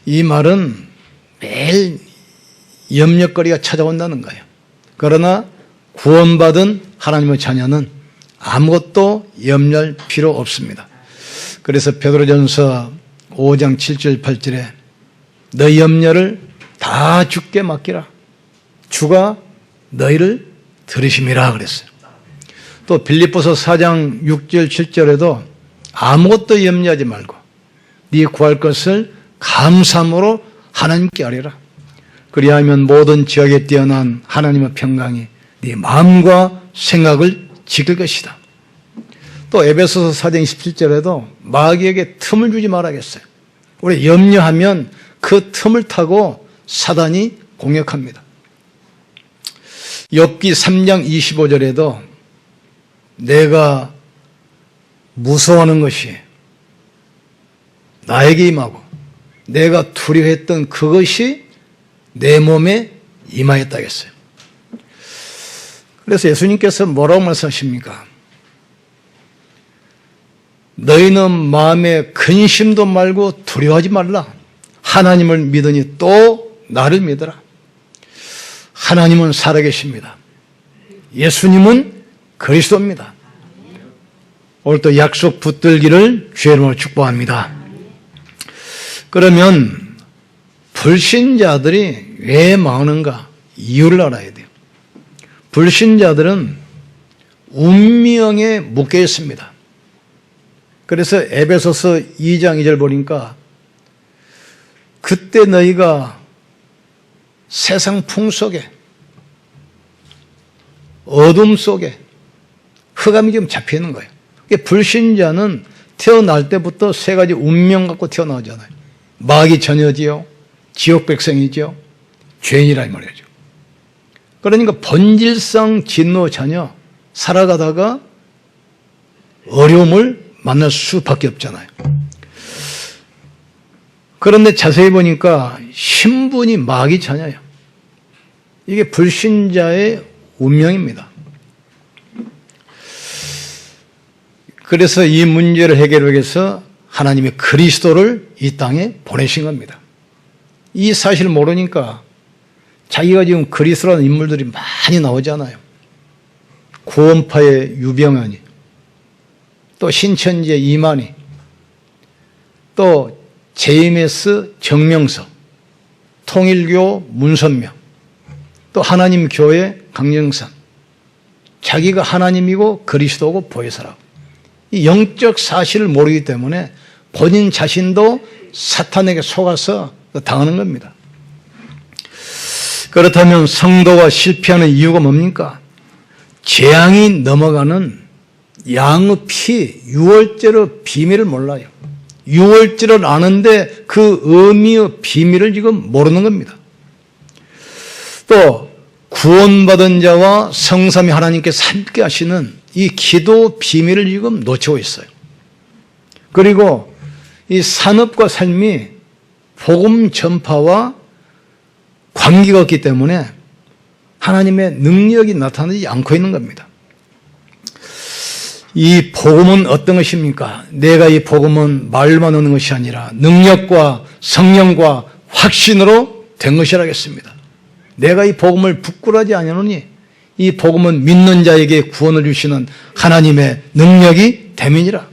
이 말은 매일 염려거리가 찾아온다는 거예요. 그러나 구원받은 하나님의 자녀는 아무것도 염려할 필요 없습니다. 그래서 베드로전서 5장 7절 8절에 너희 염려를 다 주께 맡기라. 주가 너희를 들으심이라 그랬어요. 또 빌립보서 4장 6절 7절에도 아무것도 염려하지 말고 네 구할 것을 감사함으로 하나님께 아뢰라. 그리하면 모든 지역에 뛰어난 하나님의 평강이 네 마음과 생각을 지킬 것이다. 또 에베소서 4장 27절에도 마귀에게 틈을 주지 말아야겠어요. 우리 염려하면 그 틈을 타고 사단이 공격합니다. 욥기 3장 25절에도 내가 무서워하는 것이 나에게 임하고 내가 두려워했던 그것이 내 몸에 임하였다겠어요. 그래서 예수님께서 뭐라고 말씀하십니까? 너희는 마음에 근심도 말고 두려워하지 말라. 하나님을 믿으니 또 나를 믿어라. 하나님은 살아계십니다. 예수님은 그리스도입니다. 오늘도 약속 붙들기를 주의 이름으로 축복합니다. 그러면 불신자들이 왜 망하는가? 이유를 알아야 돼요. 불신자들은 운명에 묶여 있습니다. 그래서 에베소서 2장 2절 보니까 그때 너희가 세상 풍속에 어둠 속에 흑암이 지금 잡혀 있는 거예요. 불신자는 태어날 때부터 세 가지 운명 갖고 태어나잖아요. 마귀 자녀지요, 지옥 백성이죠, 죄인이라 이 말이죠. 그러니까 본질상 진노 자녀 살아가다가 어려움을 만날 수밖에 없잖아요. 그런데 자세히 보니까 신분이 마귀 자녀예요. 이게 불신자의 운명입니다. 그래서 이 문제를 해결하기 위해서 하나님이 그리스도를 이 땅에 보내신 겁니다. 이 사실을 모르니까 자기가 지금 그리스도라는 인물들이 많이 나오잖아요. 구원파의 유병현이, 또 신천지의 이만희, 또 JMS 정명석, 통일교 문선명, 또 하나님 교회 강영산, 자기가 하나님이고 그리스도고 보혜사라고. 이 영적 사실을 모르기 때문에 본인 자신도 사탄에게 속아서 당하는 겁니다. 그렇다면 성도가 실패하는 이유가 뭡니까? 재앙이 넘어가는 양의 피, 유월절의 비밀을 몰라요. 유월절을 아는데 그 의미의 비밀을 지금 모르는 겁니다. 또 구원받은 자와 성삼위 하나님께서 함께 하시는 이 기도 비밀을 지금 놓치고 있어요. 그리고 이 산업과 삶이 복음 전파와 관계가 없기 때문에 하나님의 능력이 나타나지 않고 있는 겁니다. 이 복음은 어떤 것입니까? 내가 이 복음은 말만 하는 것이 아니라 능력과 성령과 확신으로 된 것이라겠습니다. 내가 이 복음을 부끄러워하지 아니하노니 이 복음은 믿는 자에게 구원을 주시는 하나님의 능력이 됨이니라.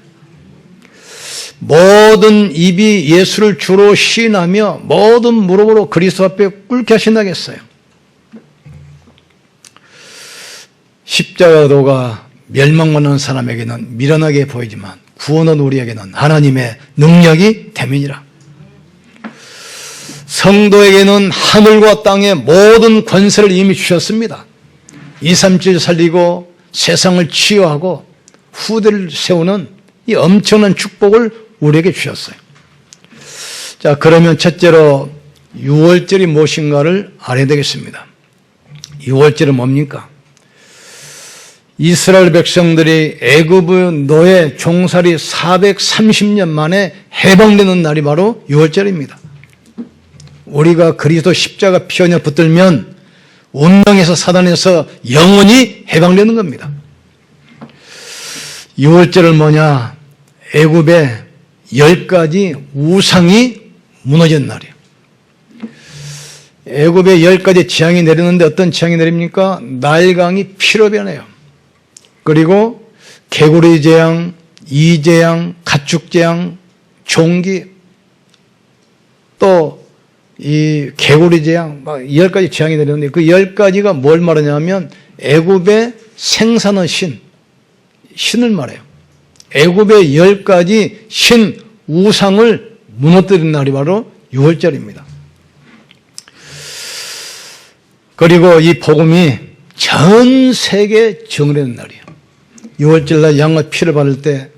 모든 입이 예수를 주로 시인하며 모든 무릎으로 그리스도 앞에 꿇게 하신다겠어요. 십자가도가 멸망받는 사람에게는 미련하게 보이지만 구원은 우리에게는 하나님의 능력이 됨이니라. 성도에게는 하늘과 땅의 모든 권세를 이미 주셨습니다. 237 살리고 세상을 치유하고 후대를 세우는 이 엄청난 축복을 우리에게 주셨어요. 자, 그러면 첫째로 유월절이 무엇인가를 알아야 되겠습니다. 유월절은 뭡니까? 이스라엘 백성들이 애굽의 노예 종살이 430년 만에 해방되는 날이 바로 유월절입니다. 우리가 그리스도 십자가 피 언약 붙들면 운명에서 사단에서 영원히 해방되는 겁니다. 유월절은 뭐냐? 애굽의 10가지 우상이 무너진 날이에요. 애굽에 10가지 재앙이 내렸는데 어떤 재앙이 내립니까? 나일강이 피로 변해요. 그리고 개구리 재앙, 이재앙, 가축 재앙, 종기, 또 이 개구리 재앙, 막 10가지 재앙이 내렸는데 그 10가지가 뭘 말하냐면 애굽의 생사는 신을 말해요. 애굽의 10가지 신 우상을 무너뜨린 날이 바로 6월절입니다. 그리고 이 복음이 전 세계에 정리된 날이에요. 6월절날 양의 피를 바를 때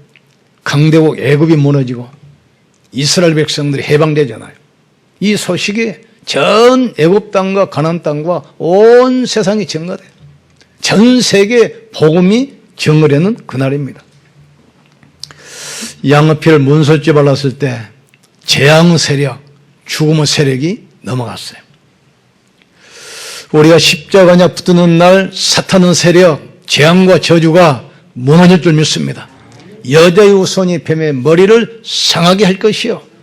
강대국 애굽이 무너지고 이스라엘 백성들이 해방되잖아요. 이 소식이 전 애굽 땅과 가나안 땅과 온 세상이 증거돼요. 전 세계 복음이 정거되는 그날입니다. 양의 피를 문설주에 발랐을 때 재앙 세력, 죽음의 세력이 넘어갔어요. 우리가 십자가냐 붙드는 날 사탄의 세력, 재앙과 저주가 무너질 줄 믿습니다. 여자의 후손이 뱀의 머리를 상하게 할 것이요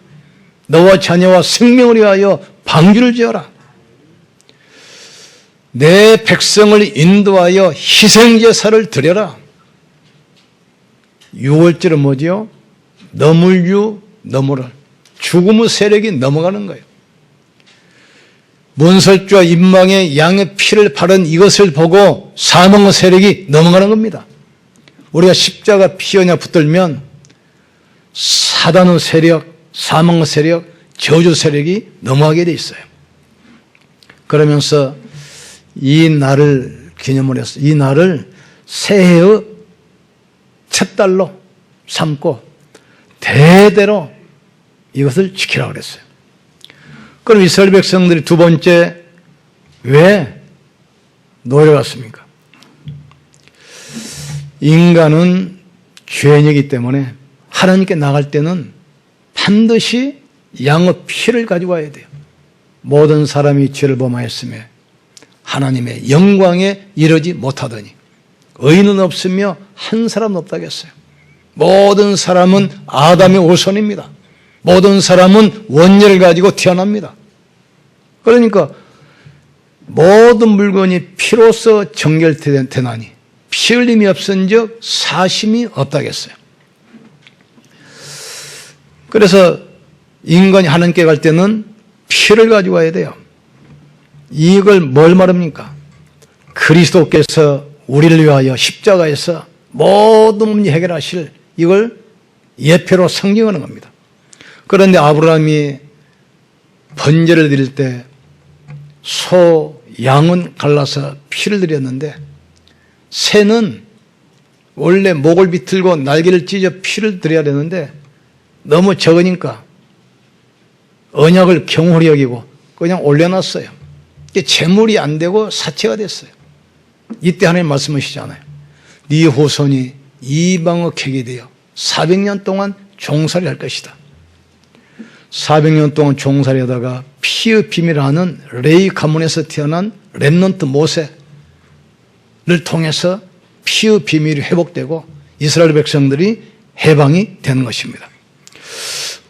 너와 자녀와 생명을 위하여 방주를 지어라. 내 백성을 인도하여 희생제사를 드려라. 6월절은 뭐지요? 너물유 너물을 죽음의 세력이 넘어가는 거예요. 문설주와 임망에 양의 피를 바른 이것을 보고 사망의 세력이 넘어가는 겁니다. 우리가 십자가 피어냐 붙들면 사단의 세력, 사망의 세력, 저주 세력이 넘어가게 돼 있어요. 그러면서 이 날을 기념을 해서 이 날을 새해의 첫 달로 삼고 대대로 이것을 지키라고 그랬어요. 그럼 이스라엘 백성들이 두 번째 왜 노려갔습니까? 인간은 죄인이기 때문에 하나님께 나갈 때는 반드시 양의 피를 가지고 와야 돼요. 모든 사람이 죄를 범하였으며 하나님의 영광에 이르지 못하더니 의인은 없으며 한 사람은 없다겠어요. 모든 사람은 아담의 후손입니다. 모든 사람은 원죄를 가지고 태어납니다. 그러니까 모든 물건이 피로써 정결되나니 피 흘림이 없은즉 사심이 없다겠어요. 그래서 인간이 하나님께 갈 때는 피를 가지고 와야 돼요. 이걸 뭘 말합니까? 그리스도께서 우리를 위하여 십자가에서 모든 문제 해결하실 이걸 예표로 상징하는 겁니다. 그런데 아브라함이 번제를 드릴 때 소, 양은 갈라서 피를 드렸는데 새는 원래 목을 비틀고 날개를 찢어 피를 드려야 되는데 너무 적으니까 언약을 경홀히 여기고 그냥 올려놨어요. 제물이 안 되고 사체가 됐어요. 이때 하나님 말씀하시잖아요. 네 후손이 이방의 객이 되어 400년 동안 종살이 할 것이다. 400년 동안 종살이 하다가 피의 비밀하는 레위 가문에서 태어난 렘넌트 모세를 통해서 피의 비밀이 회복되고 이스라엘 백성들이 해방이 되는 것입니다.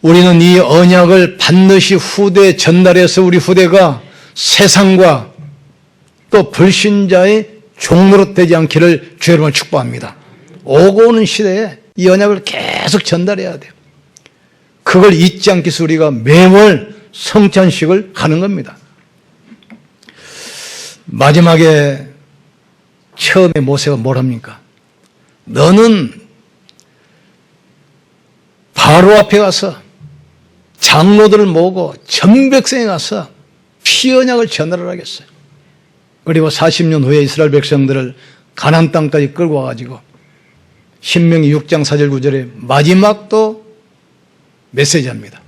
우리는 이 언약을 반드시 후대에 전달해서 우리 후대가 세상과 또 불신자의 종로로 되지 않기를 주의 이름으로 축복합니다. 오고 오는 시대에 이 언약을 계속 전달해야 돼요. 그걸 잊지 않기 위해서 우리가 매월 성찬식을 하는 겁니다. 마지막에 처음에 모세가 뭘 합니까? 너는 바로 앞에 가서 장로들을 모으고 전 백성에 가서 피 언약을 전달을 하겠어요. 그리고 40년 후에 이스라엘 백성들을 가나안 땅까지 끌고 와가지고 신명기 6장 4절 9절에 마지막 또 메시지합니다.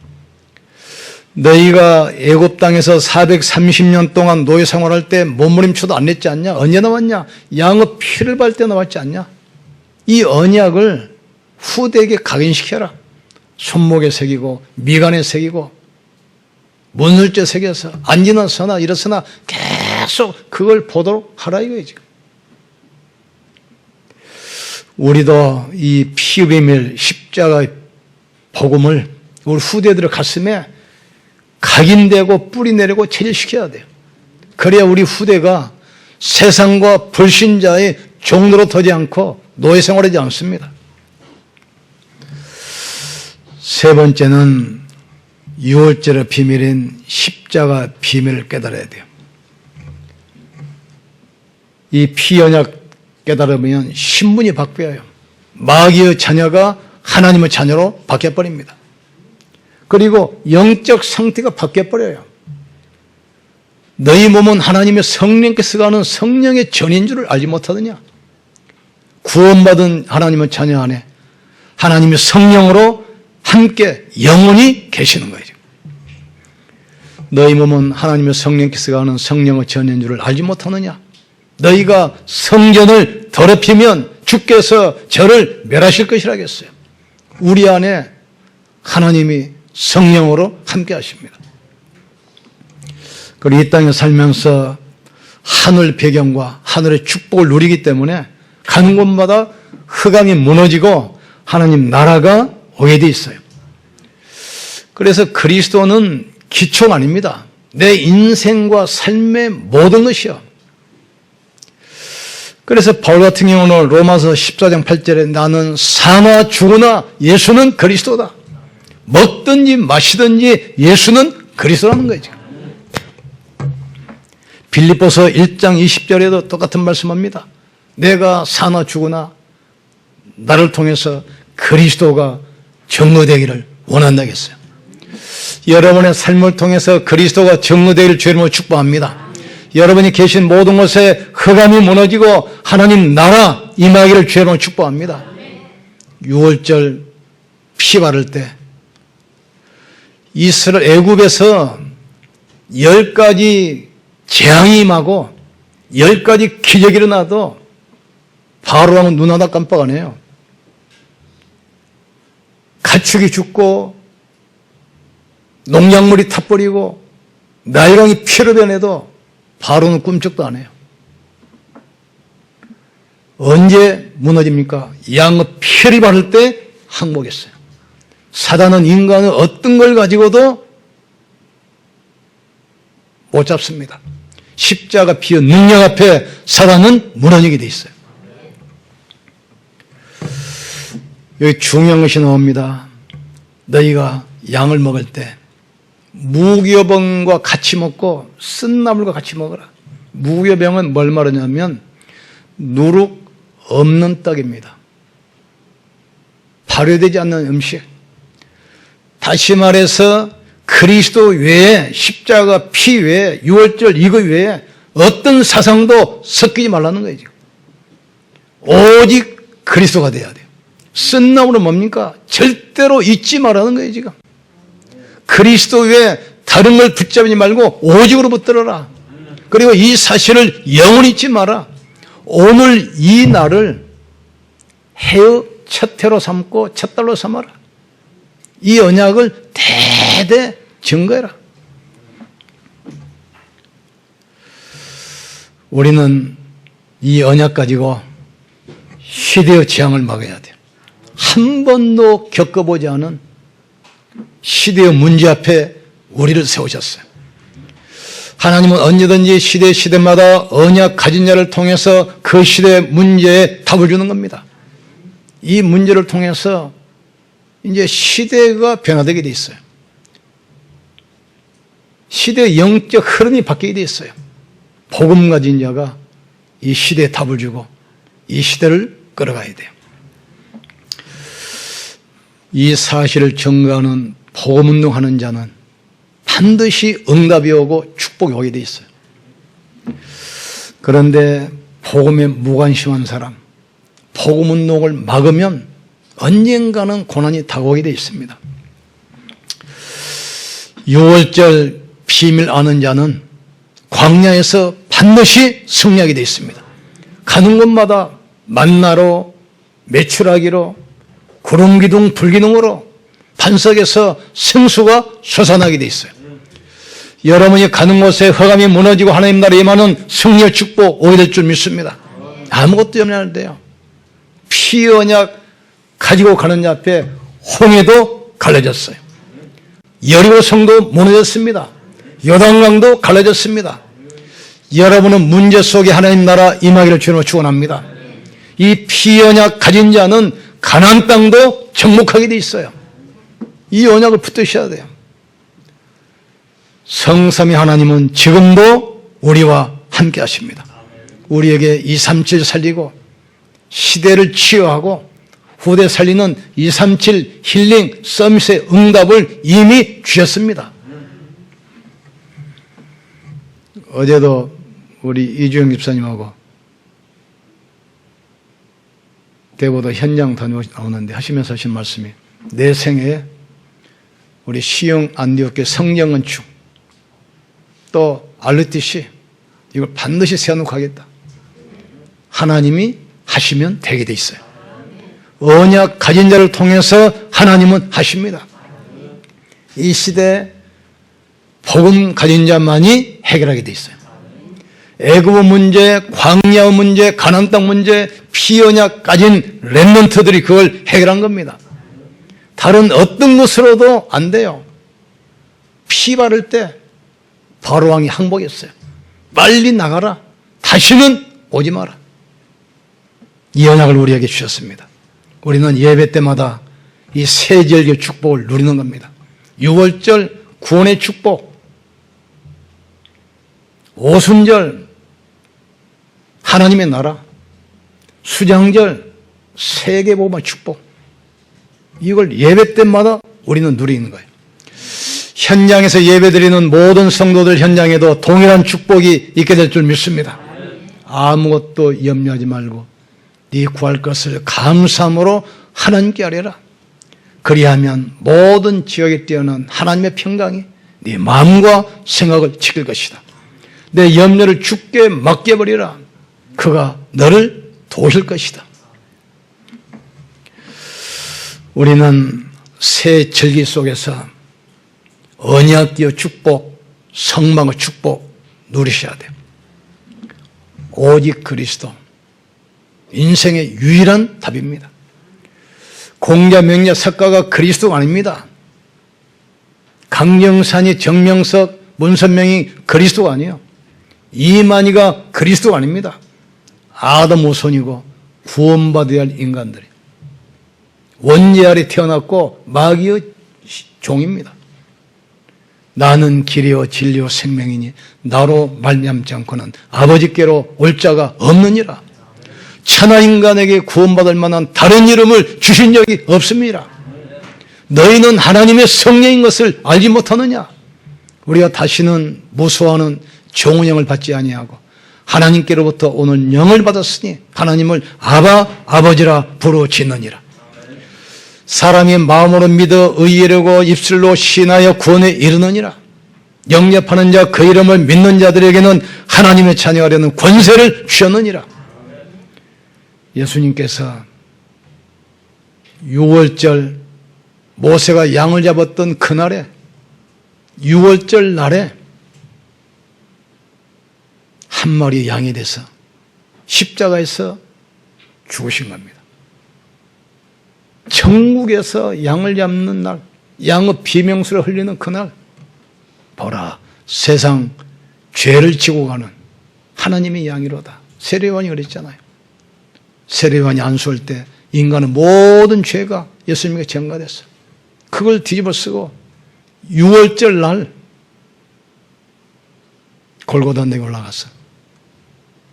너희가 애굽 땅에서 430년 동안 노예 생활할 때 몸부림쳐도 안 냈지 않냐? 언제 나왔냐? 양의 피를 발 때 나왔지 않냐? 이 언약을 후대에게 각인시켜라. 손목에 새기고 미간에 새기고 문술재 새겨서 앉으나 서나 일어서나 계속 그걸 보도록 하라 이거예요. 지금 우리도 이 피의 비밀 십자가의 복음을 우리 후대들의 가슴에 각인되고 뿌리 내리고 체질시켜야 돼요. 그래야 우리 후대가 세상과 불신자의 종로로 터지 않고 노예 생활하지 않습니다. 세 번째는 유월절의 비밀인 십자가 비밀을 깨달아야 돼요. 이 피언약 깨달으면 신분이 바뀌어요. 마귀의 자녀가 하나님의 자녀로 바뀌어버립니다. 그리고 영적 상태가 바뀌어버려요. 너희 몸은 하나님의 성령께서 가는 성령의 전인 줄을 알지 못하느냐? 구원받은 하나님의 자녀 안에 하나님의 성령으로 함께 영원히 계시는 거예요. 너희 몸은 하나님의 성령께서 가는 성령의 전인 줄을 알지 못하느냐? 너희가 성전을 더럽히면 주께서 저를 멸하실 것이라겠어요. 우리 안에 하나님이 성령으로 함께 하십니다. 그리고 이 땅에 살면서 하늘 배경과 하늘의 축복을 누리기 때문에 가는 곳마다 흑암이 무너지고 하나님 나라가 오게 돼 있어요. 그래서 그리스도는 기초가 아닙니다. 내 인생과 삶의 모든 것이요. 그래서 바울 같은 경우는 로마서 14장 8절에 나는 사나 죽으나 예수는 그리스도다. 먹든지 마시든지 예수는 그리스도라는 거죠. 빌립보서 1장 20절에도 똑같은 말씀합니다. 내가 사나 죽으나 나를 통해서 그리스도가 증거되기를 원한다겠어요. 여러분의 삶을 통해서 그리스도가 증거되기를 주님으로 축복합니다. 여러분이 계신 모든 곳에 흑암이 무너지고 하나님 나라 임하기를 주님으로 축복합니다. 6월절 피 바를 때 이스라엘 애굽에서 10가지 재앙이 임하고 10가지 기적이 일어나도 바로왕은 눈 하나 깜빡 안 해요. 가축이 죽고 농작물이 타버리고 나일강이 피로 변해도 바로는 꿈쩍도 안 해요. 언제 무너집니까? 양의 피를 바를 때 항복했어요. 사단은 인간의 어떤 걸 가지고도 못 잡습니다. 십자가 피의 능력 앞에 사단은 무너지게 돼 있어요. 여기 중요한 것이 나옵니다. 너희가 양을 먹을 때 무교병과 같이 먹고 쓴나물과 같이 먹어라. 무교병은 뭘 말하냐면 누룩 없는 떡입니다. 발효되지 않는 음식. 다시 말해서 그리스도 외에 십자가 피 외에 유월절 이거 외에 어떤 사상도 섞이지 말라는 거예요. 지금. 오직 그리스도가 돼야 돼요. 쓴나물은 뭡니까? 절대로 잊지 말라는 거예요. 지금. 그리스도 외에 다른 걸 붙잡지 말고 오직으로 붙들어라. 그리고 이 사실을 영원히 잊지 마라. 오늘 이 날을 해의 첫 해로 삼고 첫 달로 삼아라. 이 언약을 대대 증거해라. 우리는 이 언약 가지고 시대의 재앙을 막아야 돼요. 한 번도 겪어보지 않은 시대의 문제 앞에 우리를 세우셨어요. 하나님은 언제든지 시대마다 언약 가진 자를 통해서 그 시대의 문제에 답을 주는 겁니다. 이 문제를 통해서 이제 시대가 변화되게 돼 있어요. 시대의 영적 흐름이 바뀌게 돼 있어요. 복음 가진 자가 이 시대에 답을 주고 이 시대를 끌어가야 돼요. 이 사실을 증거하는 복음운동하는 자는 반드시 응답이 오고 축복이 오게 돼 있어요. 그런데 복음에 무관심한 사람, 복음운동을 막으면 언젠가는 고난이 다가오게 돼 있습니다. 6월절 비밀 아는 자는 광야에서 반드시 승리하게 돼 있습니다. 가는 곳마다 만나로 매출하기로 구름기둥 불기둥으로 반석에서 생수가 솟아나게 돼 있어요. 여러분이 가는 곳에 흑암이 무너지고 하나님 나라에 임하는 승리의 축복 오게 될 줄 믿습니다. 아무것도 염려 안 돼요. 피 언약 가지고 가는 자 앞에 홍해도 갈라졌어요. 여리고 성도 무너졌습니다. 요단강도 갈라졌습니다. 여러분은 문제 속에 하나님 나라 임하기를 주님으로 축원합니다. 이 피언약 가진 자는 가나안 땅도 정복하게 돼 있어요. 이 언약을 붙드셔야 돼요. 성삼위 하나님은 지금도 우리와 함께 하십니다. 우리에게 237 살리고 시대를 치유하고 후대 살리는 237 힐링 서밋의 응답을 이미 주셨습니다. 어제도 우리 이주영 집사님하고 대보도 현장 다녀오는데 하시면서 하신 말씀이 내 생애에 우리 시흥 안디옥교회 성령건축 또 RTC 이걸 반드시 세워놓고 가겠다. 하나님이 하시면 되게 돼 있어요. 언약 가진 자를 통해서 하나님은 하십니다. 이 시대에 복음 가진 자만이 해결하게 돼 있어요. 애굽의 문제, 광야의 문제, 가나안 땅 문제, 피언약 가진 렘넌트들이 그걸 해결한 겁니다. 다른 어떤 것으로도 안 돼요. 피 바를 때 바로 왕이 항복했어요. 빨리 나가라. 다시는 오지 마라. 이 언약을 우리에게 주셨습니다. 우리는 예배 때마다 이 세절기의 축복을 누리는 겁니다. 6월절 구원의 축복, 오순절 하나님의 나라, 수장절 세계복음의 축복, 이걸 예배 때마다 우리는 누리는 거예요. 현장에서 예배드리는 모든 성도들 현장에도 동일한 축복이 있게 될 줄 믿습니다. 아무것도 염려하지 말고 네 구할 것을 감사함으로 하나님께 아뢰라. 그리하면 모든 지역에 뛰어난 하나님의 평강이 네 마음과 생각을 지킬 것이다. 내 염려를 주께 맡겨버리라. 그가 너를 도우실 것이다. 우리는 새 절기 속에서 언약의 축복, 성막의 축복 누리셔야 돼요. 오직 그리스도, 인생의 유일한 답입니다. 공자, 명자, 석가가 그리스도가 아닙니다. 강정산이, 정명석, 문선명이 그리스도가 아니에요. 이만희가 그리스도가 아닙니다. 아담 후손이고 구원받아야 할 인간들이 원죄 아래 태어났고 마귀의 종입니다. 나는 길이요 진리요 생명이니 나로 말미암지 않고는 아버지께로 올 자가 없느니라. 천하 인간에게 구원받을 만한 다른 이름을 주신 적이 없습니다. 너희는 하나님의 성령인 것을 알지 못하느냐? 우리가 다시는 무수하는 종은영을 받지 아니하고 하나님께로부터 오는 영을 받았으니 하나님을 아바 아버지라 부르짖느니라. 사람이 마음으로 믿어 의뢰하고 입술로 신하여 구원에 이르느니라. 영접하는 자 그 이름을 믿는 자들에게는 하나님의 자녀가 되는 권세를 주셨느니라. 예수님께서 6월절 모세가 양을 잡았던 그날에 6월절 날에 한 마리 양이 돼서 십자가에서 죽으신 겁니다. 천국에서 양을 잡는 날, 양의 비명수를 흘리는 그날, 보라 세상 죄를 지고 가는 하나님의 양이로다. 세례요한이 그랬잖아요. 세례요한이 안수할 때 인간의 모든 죄가 예수님에게 전가됐어요. 그걸 뒤집어 쓰고 6월절 날 골고다 언덕에 올라가서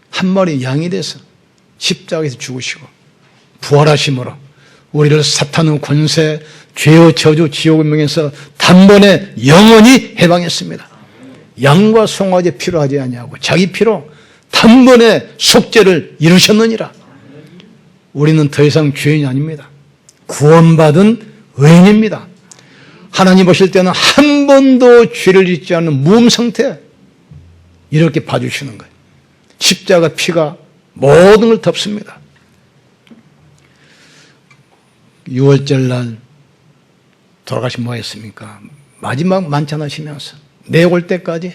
한 마리 양이 돼서 십자가에서 죽으시고 부활하심으로 우리를 사탄의 권세, 죄의 저주, 지옥의 명에서 단번에 영원히 해방했습니다. 양과 송아지 피로 하지 아니하고 자기 피로 단번에 속죄를 이루셨느니라. 우리는 더 이상 죄인이 아닙니다. 구원받은 의인입니다. 하나님 보실 때는 한 번도 죄를 짓지 않는 무음 상태, 이렇게 봐주시는 거예요. 십자가 피가 모든 걸 덮습니다. 6월절 날 돌아가신 뭐 했습니까? 마지막 만찬하시면서 내올 때까지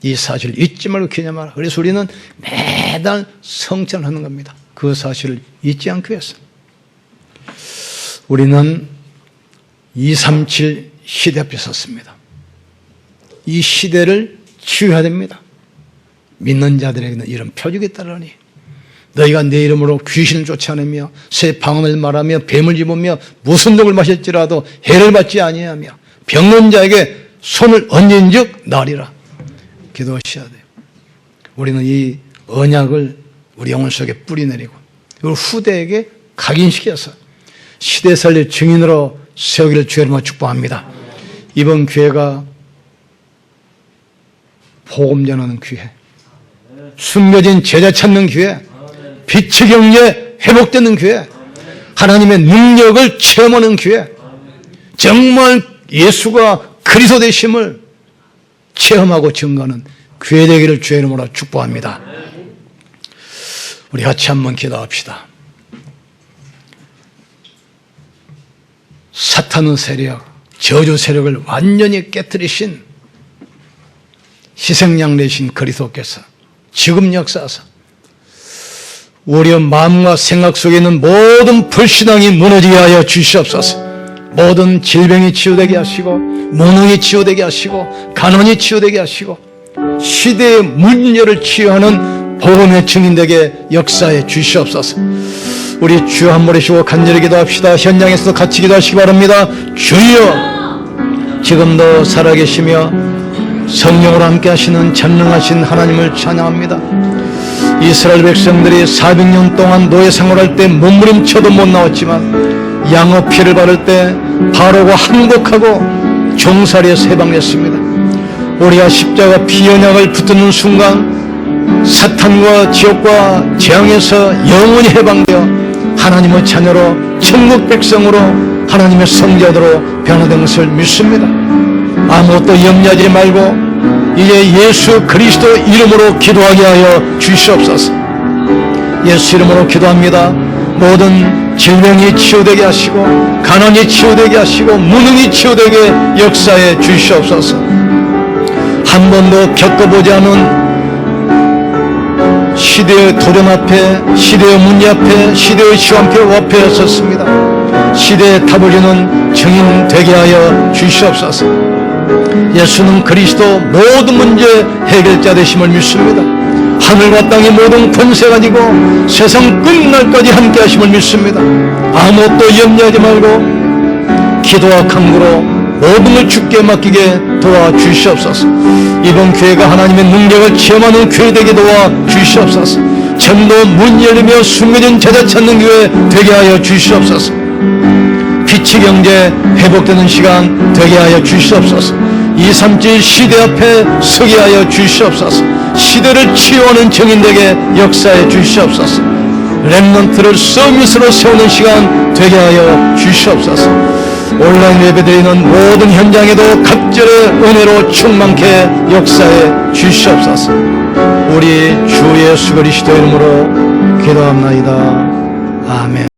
이 사실을 잊지 말고 기념하라. 그래서 우리는 매달 성찬을 하는 겁니다. 그 사실을 잊지 않기 위해서. 우리는 237 시대 앞에 섰습니다. 이 시대를 치유해야 됩니다. 믿는 자들에게는 이런 표적이 따르니 너희가 내 이름으로 귀신을 쫓아내며 새 방언을 말하며 뱀을 집으며 무슨 독을 마실지라도 해를 받지 아니하며 병든 자에게 손을 얹은 즉 나으리라. 기도하셔야 돼요. 우리는 이 언약을 우리 영혼 속에 뿌리내리고 우리 후대에게 각인시켜서 시대 살릴 증인으로 세우기를 주의 이름으로 축복합니다. 이번 기회가 복음 전하는 기회, 숨겨진 제자 찾는 기회, 빛의 경제 회복되는 기회, 하나님의 능력을 체험하는 기회, 정말 예수가 그리스도 되심을 체험하고 증거하는 기회 되기를 주의 이름으로 축복합니다. 우리 같이 한번 기도합시다. 사탄의 세력, 저주 세력을 완전히 깨뜨리신 희생양 되신 그리스도께서 지금 역사하사 우리의 마음과 생각 속에 있는 모든 불신앙이 무너지게 하여 주시옵소서. 모든 질병이 치유되게 하시고 무능이 치유되게 하시고 가난이 치유되게 하시고 시대의 문제를 치유하는 복음의 증인되게 역사해 주시옵소서. 우리 주여 한 번 쉬고 간절히 기도합시다. 현장에서도 같이 기도하시기 바랍니다. 주여, 지금도 살아계시며 성령으로 함께 하시는 전능하신 하나님을 찬양합니다. 이스라엘 백성들이 400년 동안 노예 생활할 때 몸부림쳐도 못 나왔지만 양의 피를 바를 때 바로가 항복하고 종살이에서 해방됐습니다. 우리가 십자가 피 언약을 붙드는 순간 사탄과 지옥과 재앙에서 영원히 해방되어 하나님의 자녀로 천국 백성으로 하나님의 성자들로 변화된 것을 믿습니다. 아무것도 염려하지 말고 이제 예수 그리스도 이름으로 기도하게 하여 주시옵소서. 예수 이름으로 기도합니다. 모든 질병이 치유되게 하시고 가난이 치유되게 하시고 무능이 치유되게 역사해 주시옵소서. 한 번도 겪어보지 않은 시대의 도전 앞에, 시대의 문제 앞에, 시대의 시간표 앞에 섰습니다. 시대의 답을 주는 증인 되게 하여 주시옵소서. 예수는 그리스도 모든 문제 해결자 되심을 믿습니다. 하늘과 땅의 모든 권세 가지고 세상 끝날까지 함께 하심을 믿습니다. 아무것도 염려하지 말고 기도와 간구로 모든 걸 주께 맡기게 도와주시옵소서. 이번 기회가 하나님의 능력을 체험하는 기회 되게 도와주시옵소서. 전도 문 열리며 숨겨진 제자 찾는 기회 되게 하여 주시옵소서. 빛의 경제 회복되는 시간 되게 하여 주시옵소서. 237 시대 앞에 서게 하여 주시옵소서. 시대를 치유하는 증인되게 역사해 주시옵소서. 렘넌트를 서밋으로 세우는 시간 되게 하여 주시옵소서. 온라인 예배드리는 모든 현장에도 갑절의 은혜로 충만케 역사해 주시옵소서. 우리 주 예수 그리스도 이름으로 기도합나이다. 아멘.